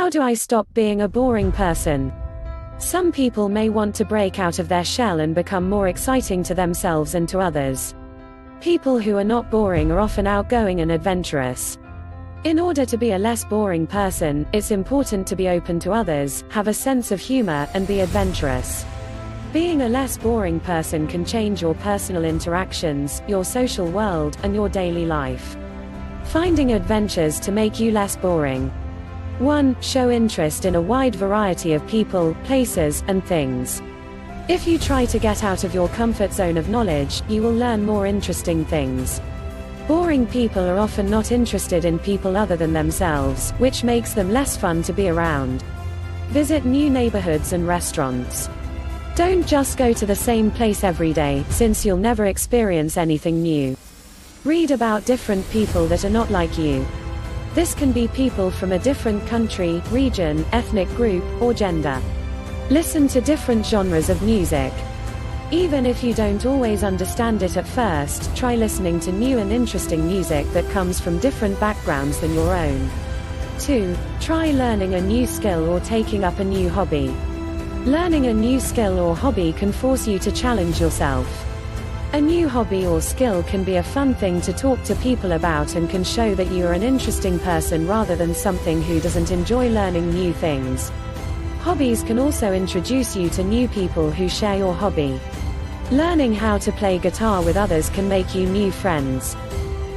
How do I stop being a boring person? Some people may want to break out of their shell and become more exciting to themselves and to others. People who are not boring are often outgoing and adventurous. In order to be a less boring person, it's important to be open to others, have a sense of humor, and be adventurous. Being a less boring person can change your personal interactions, your social world, and your daily life. Finding adventures to make you less boring. 1. Show interest in a wide variety of people, places, and things. If you try to get out of your comfort zone of knowledge, you will learn more interesting things. Boring people are often not interested in people other than themselves, which makes them less fun to be around. Visit new neighborhoods and restaurants. Don't just go to the same place every day, since you'll never experience anything new. Read about different people that are not like you. This can be people from a different country, region, ethnic group, or gender. Listen to different genres of music. Even if you don't always understand it at first, try listening to new and interesting music that comes from different backgrounds than your own. 2. Try learning a new skill or taking up a new hobby. Learning a new skill or hobby can force you to challenge yourself. A new hobby or skill can be a fun thing to talk to people about and can show that you are an interesting person rather than something who doesn't enjoy learning new things. Hobbies can also introduce you to new people who share your hobby. Learning how to play guitar with others can make you new friends.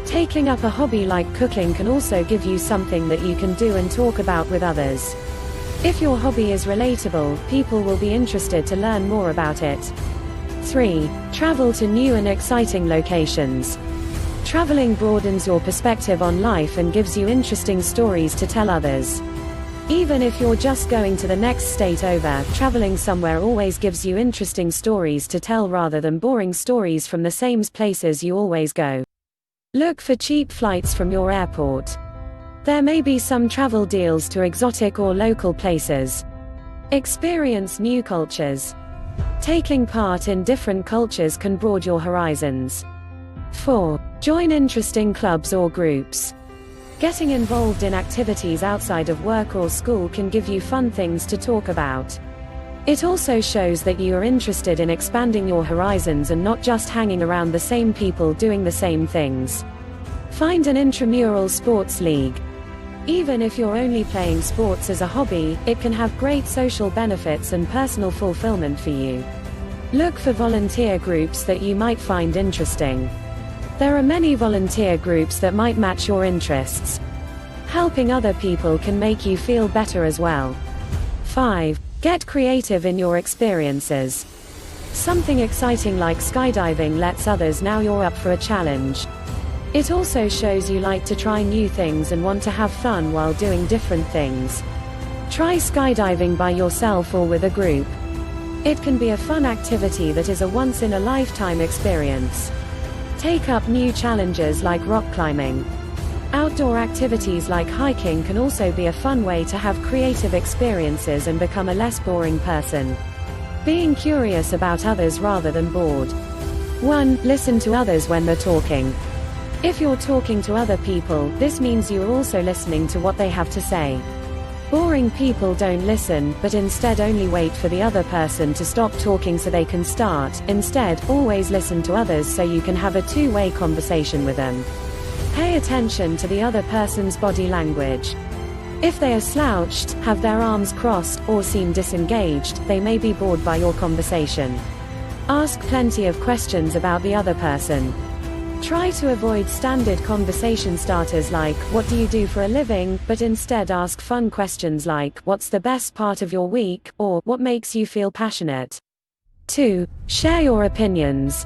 Taking up a hobby like cooking can also give you something that you can do and talk about with others. If your hobby is relatable, people will be interested to learn more about it. 3. Travel to new and exciting locations. Traveling broadens your perspective on life and gives you interesting stories to tell others. Even if you're just going to the next state over, traveling somewhere always gives you interesting stories to tell rather than boring stories from the same places you always go. Look for cheap flights from your airport. There may be some travel deals to exotic or local places. Experience new cultures. Taking part in different cultures can broaden your horizons. 4. Join interesting clubs or groups. Getting involved in activities outside of work or school can give you fun things to talk about. It also shows that you are interested in expanding your horizons and not just hanging around the same people doing the same things. Find an intramural sports league. Even if you're only playing sports as a hobby, it can have great social benefits and personal fulfillment for you. Look for volunteer groups that you might find interesting. There are many volunteer groups that might match your interests. Helping other people can make you feel better as well. 5. Get creative in your experiences. Something exciting like skydiving lets others know you're up for a challenge. It also shows you like to try new things and want to have fun while doing different things. Try skydiving by yourself or with a group. It can be a fun activity that is a once-in-a-lifetime experience. Take up new challenges like rock climbing. Outdoor activities like hiking can also be a fun way to have creative experiences and become a less boring person. Being curious about others rather than bored. 1. Listen to others when they're talking. If you're talking to other people, this means you are also listening to what they have to say. Boring people don't listen, but instead only wait for the other person to stop talking so they can start. Instead, always listen to others so you can have a two-way conversation with them. Pay attention to the other person's body language. If they are slouched, have their arms crossed, or seem disengaged, they may be bored by your conversation. Ask plenty of questions about the other person. Try to avoid standard conversation starters like, "What do you do for a living?" but instead ask fun questions like, "What's the best part of your week?" or "What makes you feel passionate?" 2. Share your opinions.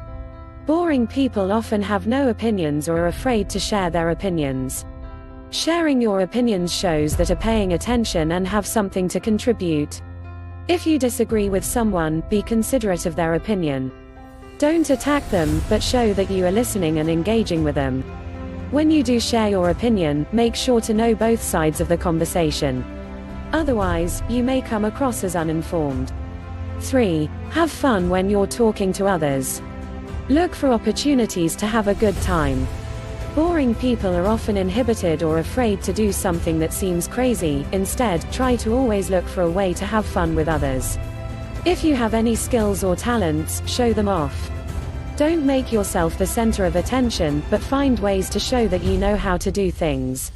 Boring people often have no opinions or are afraid to share their opinions. Sharing your opinions shows that are paying attention and have something to contribute. If you disagree with someone, be considerate of their opinion. Don't attack them, but show that you are listening and engaging with them. When you do share your opinion, make sure to know both sides of the conversation. Otherwise, you may come across as uninformed. 3. Have fun when you're talking to others. Look for opportunities to have a good time. Boring people are often inhibited or afraid to do something that seems crazy. Instead, try to always look for a way to have fun with others. If you have any skills or talents, show them off. Don't make yourself the center of attention, but find ways to show that you know how to do things.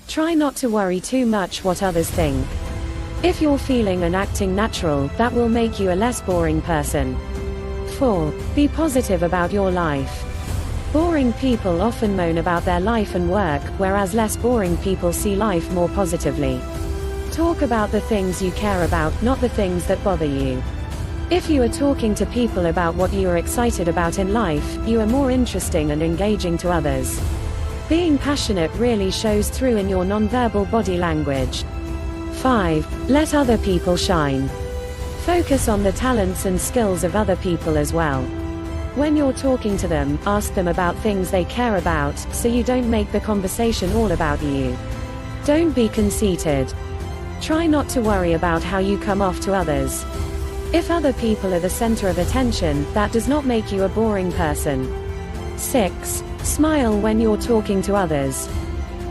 Try not to worry too much what others think. If you're feeling and acting natural, that will make you a less boring person. 4. Be positive about your life. Boring people often moan about their life and work, whereas less boring people see life more positively. Talk about the things you care about, not the things that bother you. If you are talking to people about what you are excited about in life, you are more interesting and engaging to others. Being passionate really shows through in your nonverbal body language. 5. Let other people shine. Focus on the talents and skills of other people as well. When you're talking to them, ask them about things they care about, so you don't make the conversation all about you. Don't be conceited. Try not to worry about how you come off to others. If other people are the center of attention, that does not make you a boring person. 6. Smile when you're talking to others.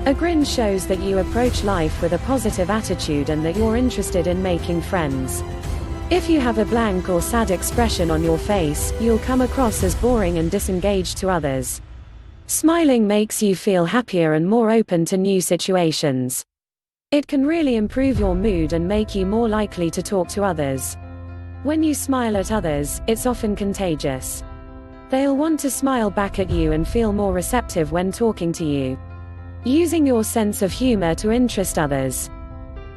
A grin shows that you approach life with a positive attitude and that you're interested in making friends. If you have a blank or sad expression on your face, you'll come across as boring and disengaged to others. Smiling makes you feel happier and more open to new situations. It can really improve your mood and make you more likely to talk to others. When you smile at others, it's often contagious. They'll want to smile back at you and feel more receptive when talking to you. Using your sense of humor to interest others.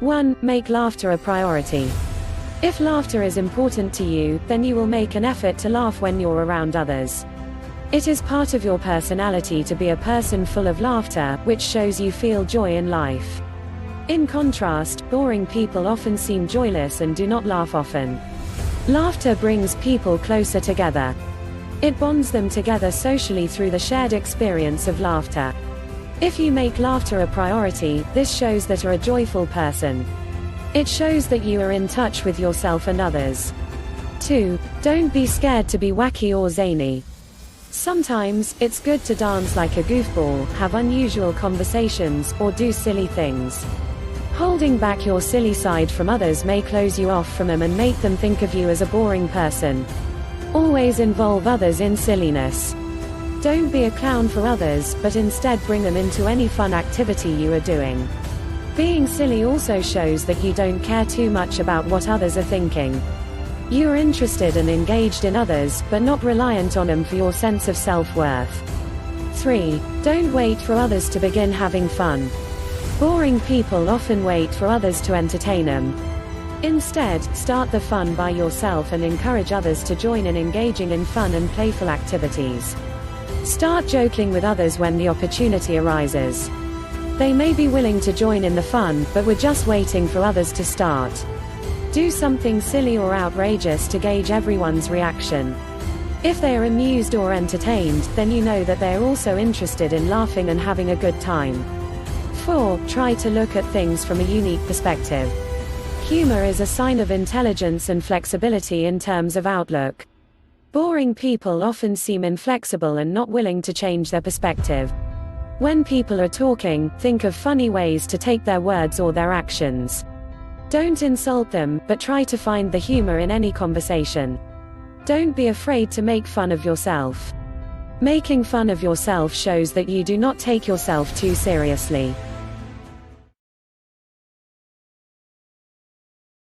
1. Make laughter a priority. If laughter is important to you, then you will make an effort to laugh when you're around others. It is part of your personality to be a person full of laughter, which shows you feel joy in life. In contrast, boring people often seem joyless and do not laugh often. Laughter brings people closer together. It bonds them together socially through the shared experience of laughter. If you make laughter a priority, this shows that you're a joyful person. It shows that you are in touch with yourself and others. 2. Don't be scared to be wacky or zany. Sometimes, it's good to dance like a goofball, have unusual conversations, or do silly things. Holding back your silly side from others may close you off from them and make them think of you as a boring person. Always involve others in silliness. Don't be a clown for others, but instead bring them into any fun activity you are doing. Being silly also shows that you don't care too much about what others are thinking. You are interested and engaged in others, but not reliant on them for your sense of self-worth. 3. Don't wait for others to begin having fun. Boring people often wait for others to entertain them. Instead, start the fun by yourself and encourage others to join in engaging in fun and playful activities. Start joking with others when the opportunity arises. They may be willing to join in the fun, but we're just waiting for others to start. Do something silly or outrageous to gauge everyone's reaction. If they are amused or entertained, then you know that they are also interested in laughing and having a good time. 4. Try to look at things from a unique perspective. Humor is a sign of intelligence and flexibility in terms of outlook. Boring people often seem inflexible and not willing to change their perspective. When people are talking, think of funny ways to take their words or their actions. Don't insult them, but try to find the humor in any conversation. Don't be afraid to make fun of yourself. Making fun of yourself shows that you do not take yourself too seriously.